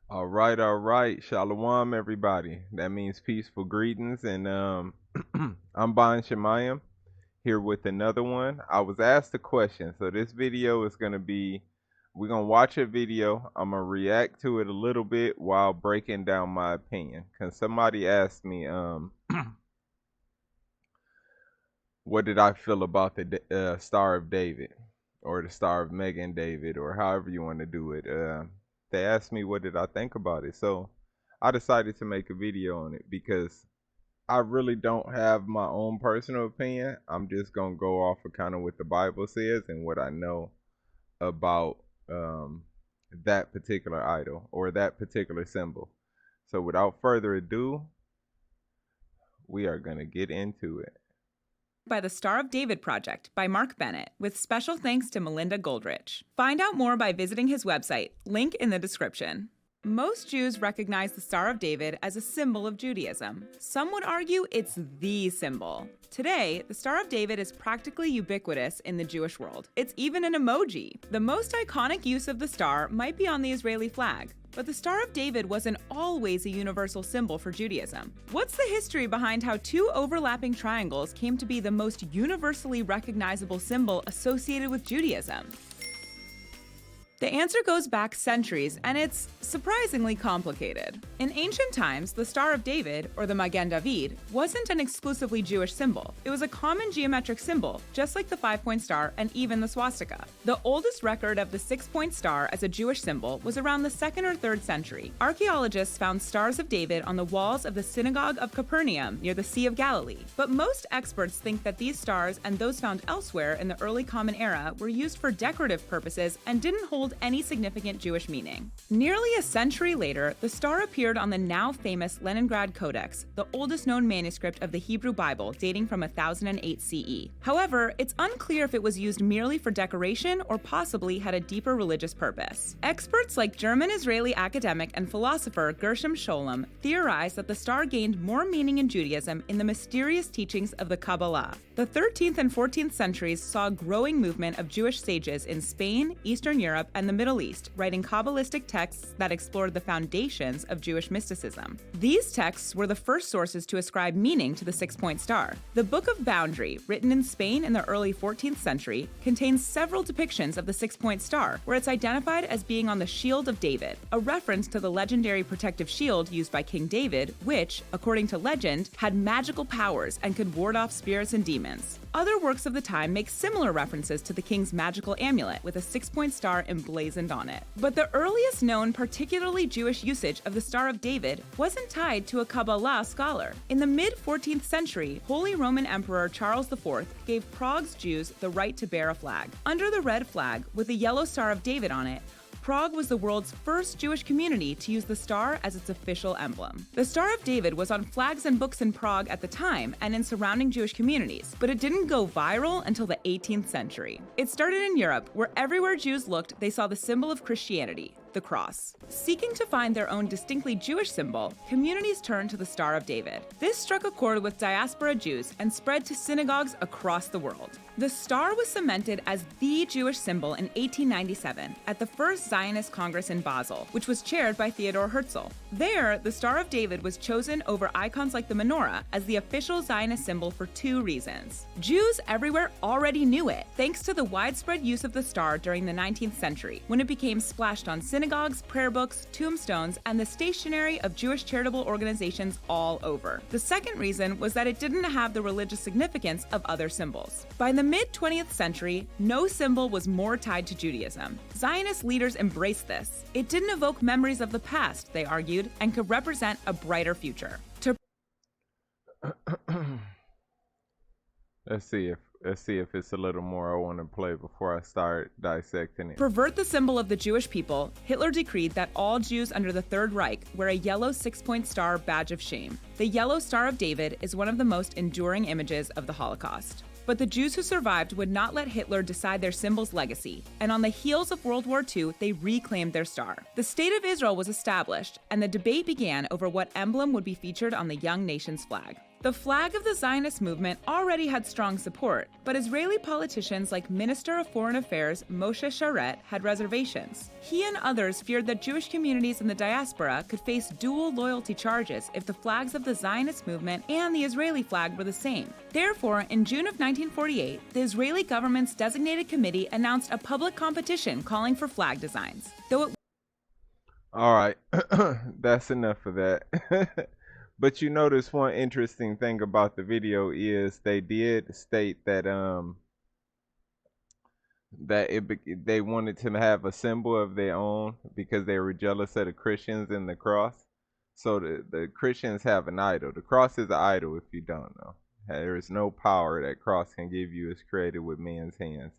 All right. Shalom, everybody. That means peaceful greetings. And I'm Bon Shemayim here with another one. I was asked a question. So this video is going to be, we're going to watch a video. I'm going to react to it a little bit while breaking down my opinion. Because somebody asked me, what did I feel about the Star of David or the Star of Magen David or however you want to do it. They asked me what did I think about it. So I decided to make a video on it because I really don't have my own personal opinion. I'm just going to go off of kind of what the Bible says and what I know about that particular idol or that particular symbol. So without further ado, we are going to get into it. By the Star of David Project by Mark Bennett, with special thanks to Melinda Goldrich. Find out more by visiting his website, link in the description. Most Jews recognize the Star of David as a symbol of Judaism. Some would argue it's the symbol. Today, the Star of David is practically ubiquitous in the Jewish world. It's even an emoji. The most iconic use of the star might be on the Israeli flag. But the Star of David wasn't always a universal symbol for Judaism. What's the history behind how two overlapping triangles came to be the most universally recognizable symbol associated with Judaism? The answer goes back centuries, and it's surprisingly complicated. In ancient times, the Star of David, or the Magen David, wasn't an exclusively Jewish symbol. It was a common geometric symbol, just like the 5-point star and even the swastika. The oldest record of the 6-point star as a Jewish symbol was around the 2nd or 3rd century. Archaeologists found stars of David on the walls of the Synagogue of Capernaum near the Sea of Galilee. But most experts think that these stars and those found elsewhere in the early Common Era were used for decorative purposes and didn't hold any significant Jewish meaning. Nearly a century later, the star appeared on the now famous Leningrad Codex, the oldest known manuscript of the Hebrew Bible dating from 1008 CE. However, it's unclear if it was used merely for decoration or possibly had a deeper religious purpose. Experts like German-Israeli academic and philosopher Gershom Scholem theorize that the star gained more meaning in Judaism in the mysterious teachings of the Kabbalah. The 13th and 14th centuries saw a growing movement of Jewish sages in Spain, Eastern Europe, and the Middle East, writing Kabbalistic texts that explored the foundations of Jewish mysticism. These texts were the first sources to ascribe meaning to the 6-point star. The Book of Boundary, written in Spain in the early 14th century, contains several depictions of the 6-point star, where it's identified as being on the shield of David, a reference to the legendary protective shield used by King David, which, according to legend, had magical powers and could ward off spirits and demons. Other works of the time make similar references to the king's magical amulet with a 6-point star emblazoned on it. But the earliest known particularly Jewish usage of the Star of David wasn't tied to a Kabbalah scholar. In the mid-14th century, Holy Roman Emperor Charles IV gave Prague's Jews the right to bear a flag. Under the red flag, with a yellow Star of David on it, Prague was the world's first Jewish community to use the star as its official emblem. The Star of David was on flags and books in Prague at the time and in surrounding Jewish communities, but it didn't go viral until the 18th century. It started in Europe, where everywhere Jews looked, they saw the symbol of Christianity, the cross. Seeking to find their own distinctly Jewish symbol, communities turned to the Star of David. This struck a chord with diaspora Jews and spread to synagogues across the world. The star was cemented as the Jewish symbol in 1897 at the First Zionist Congress in Basel, which was chaired by Theodor Herzl. There, the Star of David was chosen over icons like the menorah as the official Zionist symbol for two reasons. Jews everywhere already knew it, thanks to the widespread use of the star during the 19th century, when it became splashed on synagogues, prayer books, tombstones, and the stationery of Jewish charitable organizations all over. The second reason was that it didn't have the religious significance of other symbols. By the mid-20th century, no symbol was more tied to Judaism. Zionist leaders embraced this. It didn't evoke memories of the past, they argued, and could represent a brighter future. Let's see if it's a little more I want to play before I start dissecting it. Pervert the symbol of the Jewish people, Hitler decreed that all Jews under the Third Reich wear a yellow 6-point star badge of shame. The yellow Star of David is one of the most enduring images of the Holocaust. But the Jews who survived would not let Hitler decide their symbol's legacy, and on the heels of World War II, they reclaimed their star. The State of Israel was established, and the debate began over what emblem would be featured on the young nation's flag. The flag of the Zionist movement already had strong support, but Israeli politicians like Minister of Foreign Affairs Moshe Sharet had reservations. He and others feared that Jewish communities in the diaspora could face dual loyalty charges if the flags of the Zionist movement and the Israeli flag were the same. Therefore, in June of 1948, the Israeli government's designated committee announced a public competition calling for flag designs. All right, that's enough of that. But you notice one interesting thing about the video is they did state that they wanted to have a symbol of their own because they were jealous of the Christians and the cross. So the Christians have an idol. The cross is an idol if you don't know. There is no power that cross can give you is created with man's hands.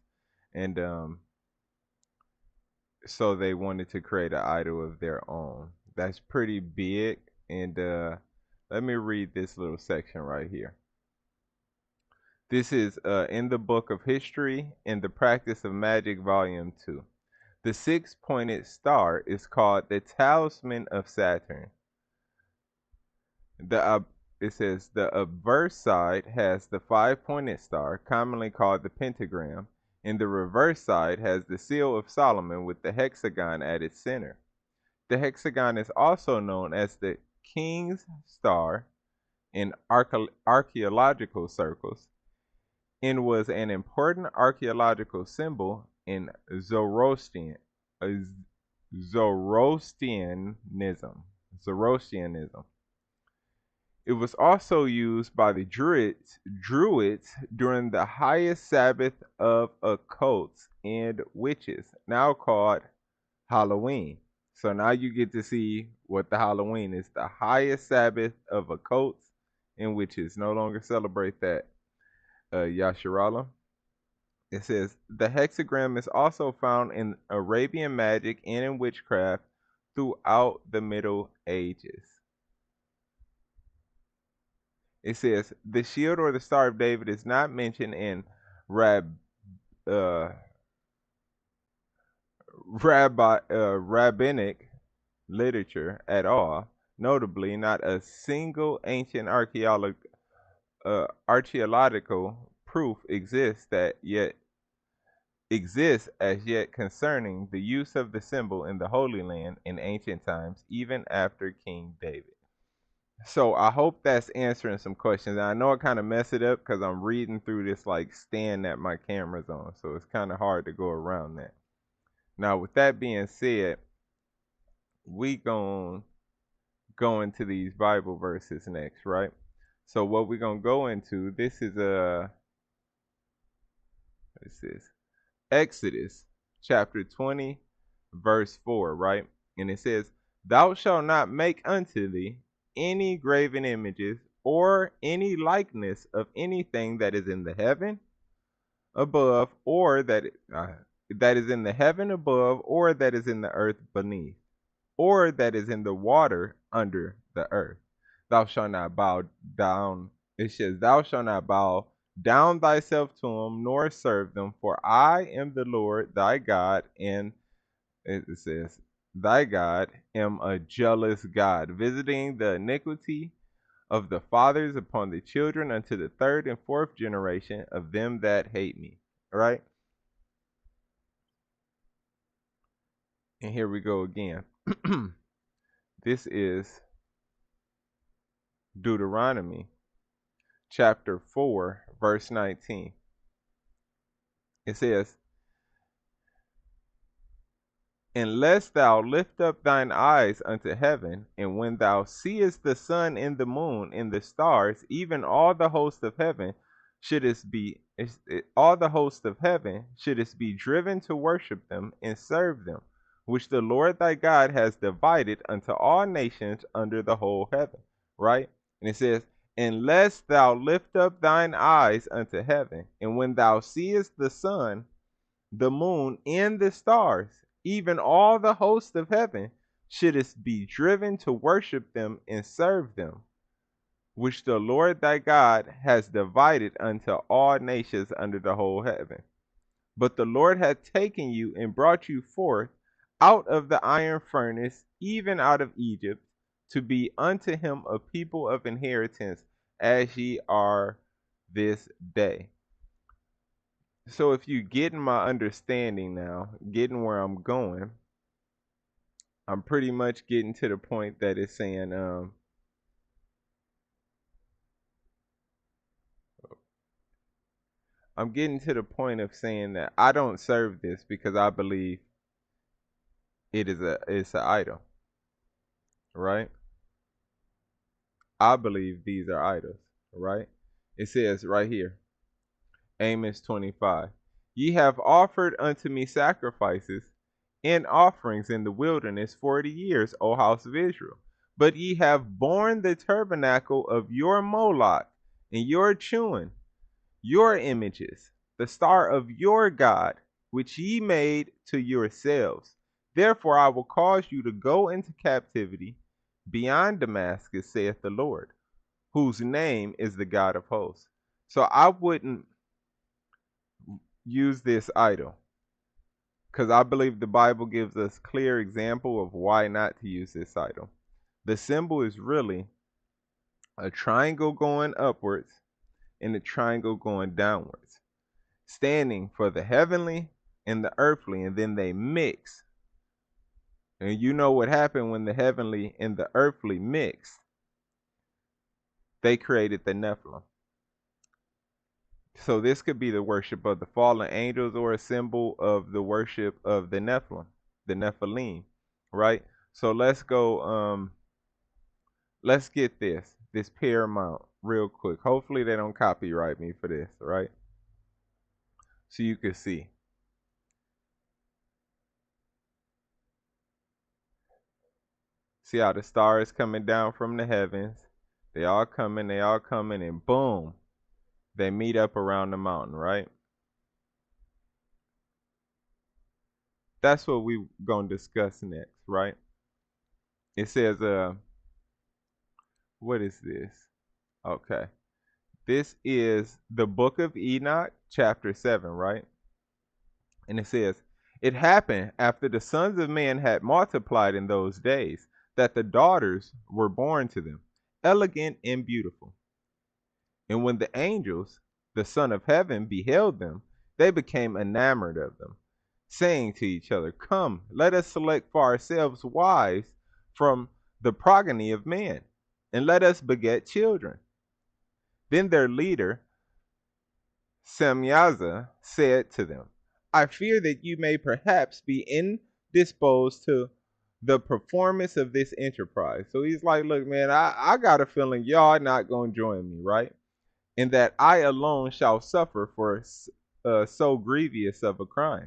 And so they wanted to create an idol of their own. That's pretty big. And let me read this little section right here. This is in the Book of History in the Practice of Magic, Volume 2. The six-pointed star is called the Talisman of Saturn. It says the obverse side has the five-pointed star, commonly called the pentagram, and the reverse side has the seal of Solomon with the hexagon at its center. The hexagon is also known as the King's Star in archaeological circles and was an important archaeological symbol in Zoroastrianism. Zoroastrianism. It was also used by the Druids during the highest Sabbath of occults and witches, now called Halloween. So now you get to see what the Halloween is, the highest Sabbath of occults and witches. No longer celebrate that, Yasharala. It says the hexagram is also found in Arabian magic and in witchcraft throughout the Middle Ages. It says the shield or the Star of David is not mentioned in rabbinic literature at all. Notably, not a single ancient archaeological proof exists as yet concerning the use of the symbol in the Holy Land in ancient times, even after King David. So I hope that's answering some questions. I know I kind of mess it up because I'm reading through this like stand that my camera's on, so it's kind of hard to go around that. Now, with that being said, we gonna go into these Bible verses next, right? So what we're gonna go into, this is Exodus chapter 20, verse 4, right? And it says, "Thou shalt not make unto thee any graven images or any likeness of anything that is in the heaven above, or that is in the heaven above, or that is in the earth beneath, or that is in the water under the earth. Thou shalt not bow down." It says, "Thou shalt not bow down thyself to them, nor serve them, for I am the Lord thy God, and it says, thy God am a jealous God, visiting the iniquity of the fathers upon the children unto the third and fourth generation of them that hate me." All right? And here we go again. This is Deuteronomy chapter 4, verse 19. It says, "Unless thou lift up thine eyes unto heaven, and when thou seest the sun and the moon and the stars, even all the host of heaven, shouldest be driven to worship them and serve them, which the Lord thy God has divided unto all nations under the whole heaven." Right? And it says, "Unless thou lift up thine eyes unto heaven, and when thou seest the sun, the moon, and the stars, even all the host of heaven, shouldest be driven to worship them and serve them, which the Lord thy God has divided unto all nations under the whole heaven. But the Lord hath taken you and brought you forth out of the iron furnace, even out of Egypt, to be unto him a people of inheritance, as ye are this day. So if you getting my understanding now, getting where I'm going, I'm pretty much getting to the point that it's saying, I'm getting to the point of saying that I don't serve this because I believe it's an idol, right? I believe these are idols, right? It says right here, Amos 25. Ye have offered unto me sacrifices and offerings in the wilderness 40 years, O house of Israel. But ye have borne the tabernacle of your Moloch and your Chewin, your images, the star of your God, which ye made to yourselves. Therefore I will cause you to go into captivity beyond Damascus, saith the Lord, whose name is the God of hosts. So I wouldn't use this idol because I believe the Bible gives us clear example of why not to use this idol. The symbol is really a triangle going upwards and a triangle going downwards, standing for the heavenly and the earthly, and then they mix. And you know what happened when the heavenly and the earthly mixed? They created the Nephilim. So this could be the worship of the fallen angels or a symbol of the worship of the Nephilim, the Nephilim, right? So let's get this paramount real quick. Hopefully they don't copyright me for this, right? So you can see. See how the stars coming down from the heavens. They all coming, and boom, they meet up around the mountain, right? That's what we gonna discuss next, right? It says, what is this? Okay. This is the book of Enoch, chapter 7, right? And it says, it happened after the sons of men had multiplied in those days that the daughters were born to them, elegant and beautiful. And when the angels, the Son of Heaven, beheld them, they became enamored of them, saying to each other, come, let us select for ourselves wives from the progeny of men, and let us beget children. Then their leader, Semyaza, said to them, I fear that you may perhaps be indisposed to the performance of this enterprise. So he's like, look, man, I got a feeling y'all not going to join me, right? And that I alone shall suffer for so grievous of a crime.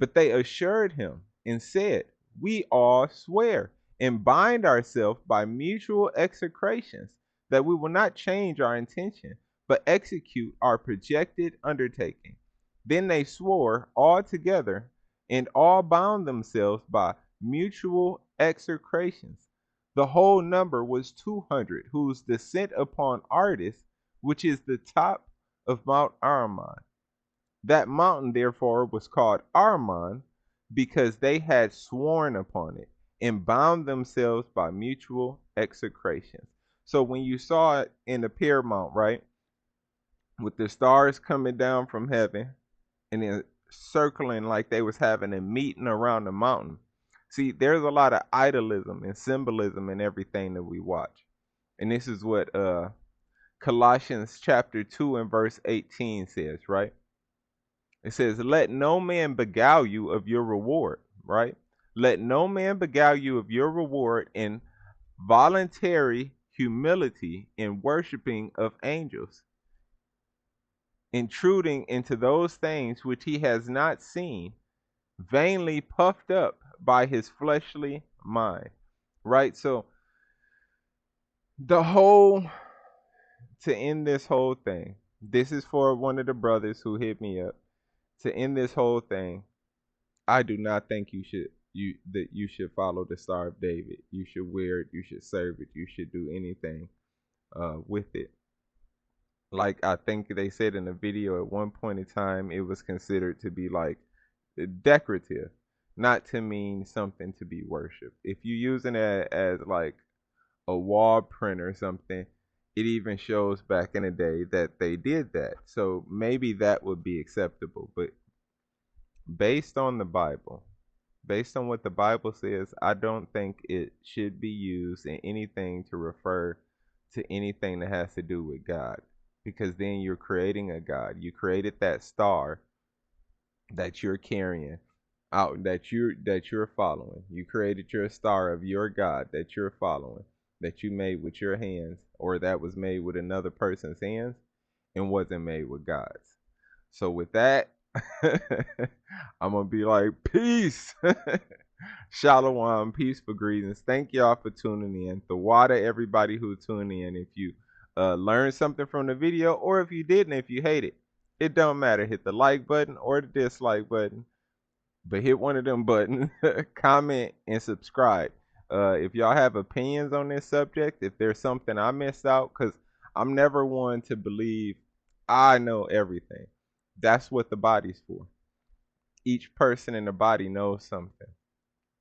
But they assured him and said, we all swear and bind ourselves by mutual execrations that we will not change our intention, but execute our projected undertaking. Then they swore all together and all bound themselves by mutual execrations. The whole number was 200, whose descent upon Ardis, which is the top of Mount Armon. That mountain, therefore, was called Armon, because they had sworn upon it and bound themselves by mutual execrations. So when you saw it in the paramount, right, with the stars coming down from heaven and then circling like they was having a meeting around the mountain. See, there's a lot of idolism and symbolism in everything that we watch. And this is what Colossians chapter 2 and verse 18 says, right? It says, let no man beguile you of your reward, right? Let no man beguile you of your reward in voluntary humility in worshiping of angels, intruding into those things which he has not seen, vainly puffed up by his fleshly mind, right? So the whole, to end this whole thing, this is for one of the brothers who hit me up. To end this whole thing, I do not think you should follow the Star of David. You should wear it. You should serve it. You should do anything with it. Like I think they said in the video at one point in time, it was considered to be like decorative, not to mean something to be worshipped. If you're using it as like a wall print or something, it even shows back in the day that they did that. So maybe that would be acceptable. But based on the Bible, based on what the Bible says, I don't think it should be used in anything to refer to anything that has to do with God. Because then you're creating a God. You created that star that you're carrying out, that you're following. You created your star of your God that you're following, that you made with your hands, or that was made with another person's hands and wasn't made with God's. So with that, I'm gonna be like, peace. Shalom, peaceful greetings. Thank y'all for tuning in. The water, everybody who tuned in. If you learned something from the video, or if you didn't, if you hate it don't matter. Hit the like button or the dislike button, but hit one of them buttons. Comment and subscribe. If y'all have opinions on this subject, if there's something I missed out, because I'm never one to believe I know everything. That's what the body's for. Each person in the body knows something.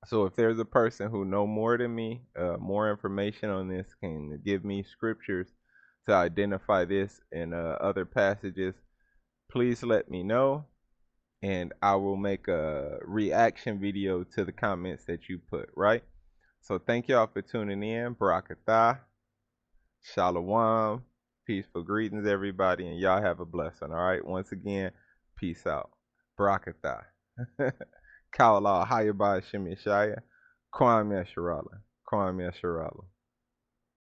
So if there's a person who know more than me, more information on this, can give me scriptures to identify this in other passages, please let me know, and I will make a reaction video to the comments that you put, right? So thank y'all for tuning in. Barakatah, Shalom, peaceful greetings, everybody, and y'all have a blessing, all right? Once again, peace out. Barakatah. Kawala, Hayabah, Shemishaya, Kwame Sharala, Kwame Sharala.